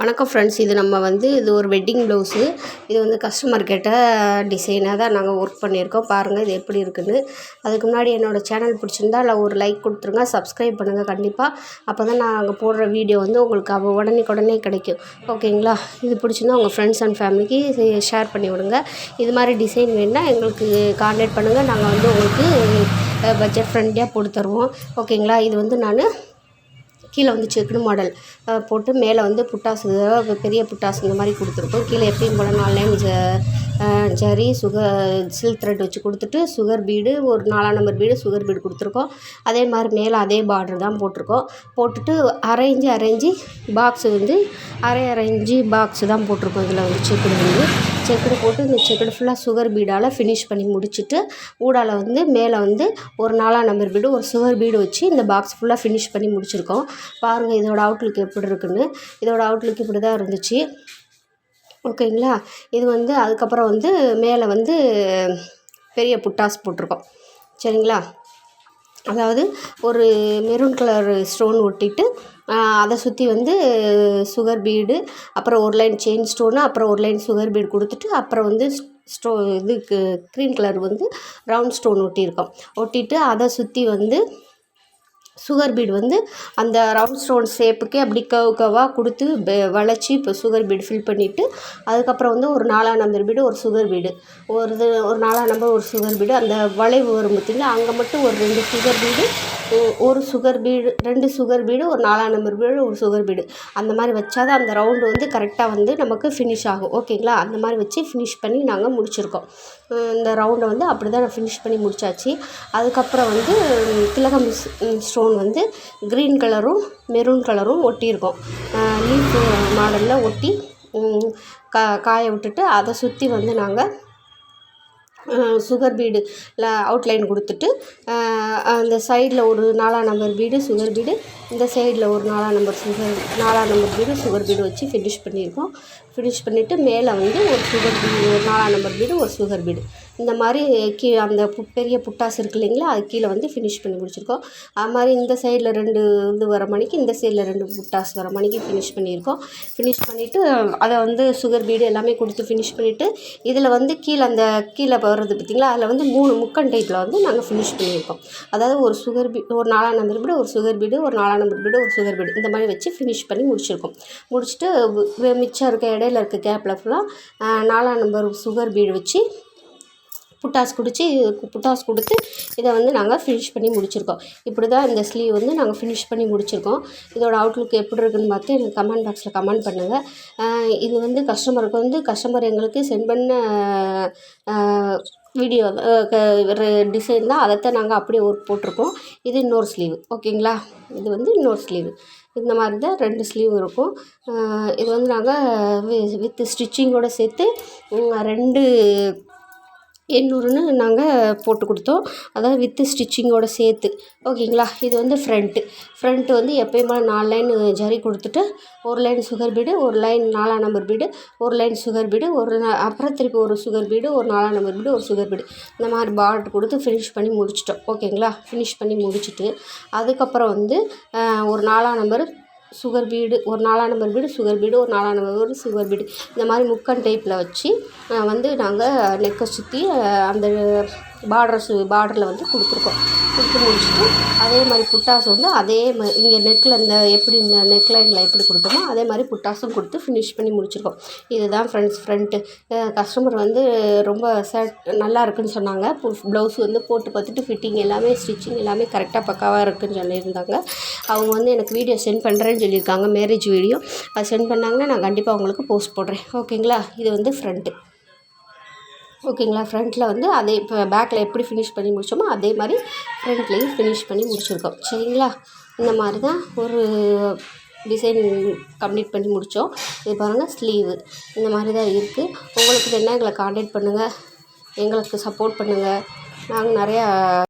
வணக்கம் ஃப்ரெண்ட்ஸ், இது நம்ம இது ஒரு வெட்டிங் ப்ளவுஸு. இது கஸ்டமர் கேட்ட டிசைனாக தான் நாங்கள் ஒர்க் பண்ணியிருக்கோம். பாருங்கள் இது எப்படி இருக்குன்னு. அதுக்கு முன்னாடி என்னோடய சேனல் பிடிச்சிருந்தா இல்லை ஒரு லைக் கொடுத்துருங்க, சப்ஸ்கிரைப் பண்ணுங்கள் கண்டிப்பாக. அப்போ தான் நாங்கள் போடுற வீடியோ உங்களுக்கு உடனே கிடைக்கும். ஓகேங்களா? இது பிடிச்சிருந்தா உங்கள் ஃப்ரெண்ட்ஸ் அண்ட் ஃபேமிலிக்கு ஷேர் பண்ணி விடுங்க. இது மாதிரி டிசைன் வேணுன்னா எங்களுக்கு கான்டாக்ட் பண்ணுங்கள். நாங்கள் உங்களுக்கு பட்ஜெட் ஃப்ரெண்ட்லியாக போட்டு தருவோம். ஓகேங்களா? இது நான் கீழே செக்குடு மாடல் போட்டு மேலே புட்டாசு, பெரிய புட்டாசு இந்த மாதிரி கொடுத்துருக்கோம். கீழே எப்பயும் போல் 4 லைன் ஜரி சில்க் த்ரெட் வச்சு கொடுத்துட்டு சுகர் பீடு, ஒரு 4ஆம் நம்பர் பீடு சுகர் பீடு கொடுத்துருக்கோம். அதே மாதிரி மேலே அதே பார்டர் தான் போட்டிருக்கோம். போட்டுட்டு அரைஞ்சி பாக்ஸு அரை இன்ச்சு பாக்ஸு தான் போட்டிருக்கோம். இதில் செக்குடு போட்டு இந்த செக்குடு ஃபுல்லாக சுகர் பீடால் ஃபினிஷ் பண்ணி முடிச்சுட்டு ஊடால் மேலே ஒரு 4ஆம் நம்பர் பீடு, ஒரு சுகர் பீடு வச்சு இந்த பாக்ஸ் ஃபுல்லாக ஃபினிஷ் பண்ணி முடிச்சிருக்கோம். பாருங்கள் இதோட அவுட்லுக் எப்படி இருக்குன்னு. இதோட அவுட்லுக் இப்படி தான் இருந்துச்சு. ஓகேங்களா? இது அதுக்கப்புறம் மேலே பெரிய புட்டாஸ் போட்டிருக்கோம். சரிங்களா? அதாவது ஒரு மெரூன் கலர் ஸ்டோன் ஒட்டிட்டு அதை சுற்றி சுகர் பீடு, அப்புறம் ஒரு லைன் செயின் ஸ்டோனு, அப்புறம் ஒரு லைன் சுகர் பீடு கொடுத்துட்டு அப்புறம் க்ரீன் கலர் ரவுண்ட் ஸ்டோன் ஒட்டிட்டு அதை சுற்றி சுகர் பீடு அந்த ரவுண்ட் ஸ்டோன் ஷேப்புக்கே அப்படி கர்வாக கொடுத்து வளைச்சி இப்போ சுகர் பீடு ஃபில் பண்ணிவிட்டு அதுக்கப்புறம் ஒரு 4ஆம் நம்பர் பீடு, ஒரு சுகர் பீடு, ஒரு 4ஆம் நம்பர், ஒரு சுகர் பீடு, அந்த வளைவு வரும் பார்த்திங்களா, அங்கே மட்டும் ஒரு 2 சுகர் பீடு, ஒரு சுகர் பீடு, 2 சுகர் பீடு, ஒரு 4ஆம் நம்பர் பீடு, ஒரு சுகர் பீடு, அந்த மாதிரி வச்சா தான் அந்த ரவுண்டு கரெக்டாக நமக்கு ஃபினிஷ் ஆகும். ஓகேங்களா? அந்த மாதிரி வச்சு ஃபினிஷ் பண்ணி நாங்கள் முடிச்சிருக்கோம். இந்த ரவுண்டை அப்படி தான் நான் ஃபினிஷ் பண்ணி முடித்தாச்சு. அதுக்கப்புறம் திலகம் ஸ்டோன் க்ரீன் கலரும் மெரூன் கலரும் ஒட்டியிருக்கோம். லீஃப் மாடலில் ஒட்டி காய விட்டுட்டு அதை சுற்றி நாங்கள் சுகர் பீடு அவுட்லைன் கொடுத்துட்டு அந்த சைடில் ஒரு 4ஆம் நம்பர் பீடு சுகர் பீடு, இந்த சைடில் ஒரு 4ஆம் நம்பர் பீடு சுகர் பீடு வச்சு ஃபினிஷ் பண்ணியிருக்கோம். ஃபினிஷ் பண்ணிவிட்டு மேலே ஒரு சுகர் பீடு, ஒரு 4ஆம் நம்பர் பீடு, ஒரு சுகர் பீடு, இந்த மாதிரி அந்த பெரிய புட்டாஸ் இருக்குது இல்லைங்களா, அது கீழே ஃபினிஷ் பண்ணி முடிச்சிருக்கோம். அது மாதிரி இந்த சைடில் 2 வர மணிக்கு, இந்த சைடில் 2 புட்டாஸ் வர மணிக்கு ஃபினிஷ் பண்ணியிருக்கோம். ஃபினிஷ் பண்ணிவிட்டு அதை சுகர் பீடு எல்லாமே கொடுத்து ஃபினிஷ் பண்ணிவிட்டு இதில் கீழே வருது பார்த்திங்களா, அதில் 3 முக்கன் டைப்பில் நாங்கள் ஃபினிஷ் பண்ணியிருக்கோம். அதாவது ஒரு சுகர் பீடு, ஒரு 4ஆம் நம்பர் பீடு, ஒரு சுகர் பீடு, ஒரு 4ஆம் நம்பர் பீடு, ஒரு சுகர் பீடு, இந்த மாதிரி வச்சு ஃபினிஷ் பண்ணி முடிச்சிருக்கோம். முடிச்சுட்டு மிச்சம் இடையில இருக்க கேப்பில் ஃபுல்லாக 4ஆம் நம்பர் சுகர் பீடு வச்சு புட்டாஸ் கொடுத்து இதை நாங்கள் ஃபினிஷ் பண்ணி முடிச்சிருக்கோம். இப்படி தான் இந்த ஸ்லீவ் நாங்கள் ஃபினிஷ் பண்ணி முடிச்சிருக்கோம். இதோட அவுட்லுக் எப்படி இருக்குதுன்னு பார்த்து எனக்கு கமெண்ட் பாக்ஸில் கமெண்ட் பண்ணுங்கள். இது கஸ்டமர் எங்களுக்கு சென்ட் பண்ண வீடியோ டிசைன் தான், அதைத்தான் நாங்கள் அப்படியே ஒர்க் போட்டிருக்கோம். இது இன்னொரு ஸ்லீவ். ஓகேங்களா? இது இன்னொரு ஸ்லீவ். இந்த மாதிரி தான் 2 ஸ்லீவ் இருக்கும். இது நாங்கள் வித் ஸ்டிச்சிங்கோடு சேர்த்து 2 800ன்னு நாங்கள் போட்டு கொடுத்தோம். அதாவது வித்து ஸ்டிச்சிங்கோடு சேர்த்து. ஓகேங்களா? இது ஃப்ரண்ட்டு எப்பயும் 4 லைன் ஜரி கொடுத்துட்டு ஒரு லைன் சுகர் பீடு, ஒரு லைன் 4ஆம் நம்பர் பீடு, ஒரு லைன் சுகர் பீடு, அப்புறம் திருப்பி ஒரு சுகர் பீடு, ஒரு 4ஆம் நம்பர் பீடு, ஒரு சுகர் பீடு, இந்த மாதிரி பார்டர் கொடுத்து ஃபினிஷ் பண்ணி முடிச்சிட்டோம். ஓகேங்களா? ஃபினிஷ் பண்ணி முடிச்சுட்டு அதுக்கப்புறம் ஒரு 4ஆம் நம்பர் சுகர் பீடு, ஒரு 4ஆம் நம்பர் பீடு சுகர் பீடு, ஒரு 4ஆம் நம்பர் பீடு சுகர் பீடு, இந்த மாதிரி முக்கன் டைப்பில் வச்சு நாங்கள் நெக்கை சுற்றி அந்த பார்டரில் கொடுத்துருக்கோம். கொடுத்து முடிச்சுட்டு அதே மாதிரி புட்டாஸ் அதே இங்கே நெக்கில் எப்படி இந்த நெக்லைனில் எப்படி கொடுத்தோமோ அதே மாதிரி புட்டாஸும் கொடுத்து ஃபினிஷ் பண்ணி முடிச்சிருக்கோம். இதுதான் ஃப்ரண்ட்டு. கஸ்டமர் ரொம்ப நல்லா இருக்குதுன்னு சொன்னாங்க. ப்ளவுஸ் போட்டு பார்த்துட்டு ஃபிட்டிங் எல்லாமே ஸ்டிச்சிங் எல்லாமே கரெக்டாக பக்காவாக இருக்குதுன்னு சொல்லியிருந்தாங்க. அவங்க எனக்கு வீடியோ சென்ட் பண்ணுறேன்னு சொல்லியிருக்காங்க, மேரேஜ் வீடியோ. அது சென்ட் பண்ணாங்கன்னா நான் கண்டிப்பாக உங்களுக்கு போஸ்ட் போடுறேன். ஓகேங்களா? இது ஃப்ரண்ட்டு. ஓகேங்களா? ஃப்ரண்ட்டில் அதே இப்போ பேக்கில் எப்படி ஃபினிஷ் பண்ணி முடித்தோமோ அதே மாதிரி ஃப்ரண்ட்லேயும் ஃபினிஷ் பண்ணி முடிச்சிருக்கோம். சரிங்களா? இந்த மாதிரி தான் ஒரு டிசைன் கம்ப்ளீட் பண்ணி முடித்தோம். இது பாருங்கள் ஸ்லீவு இந்த மாதிரி தான் இருக்குது. உங்களுக்கு என்ன எங்களை கான்டாக்ட் பண்ணுங்கள், எங்களுக்கு சப்போர்ட் பண்ணுங்கள். நாங்கள் நிறையா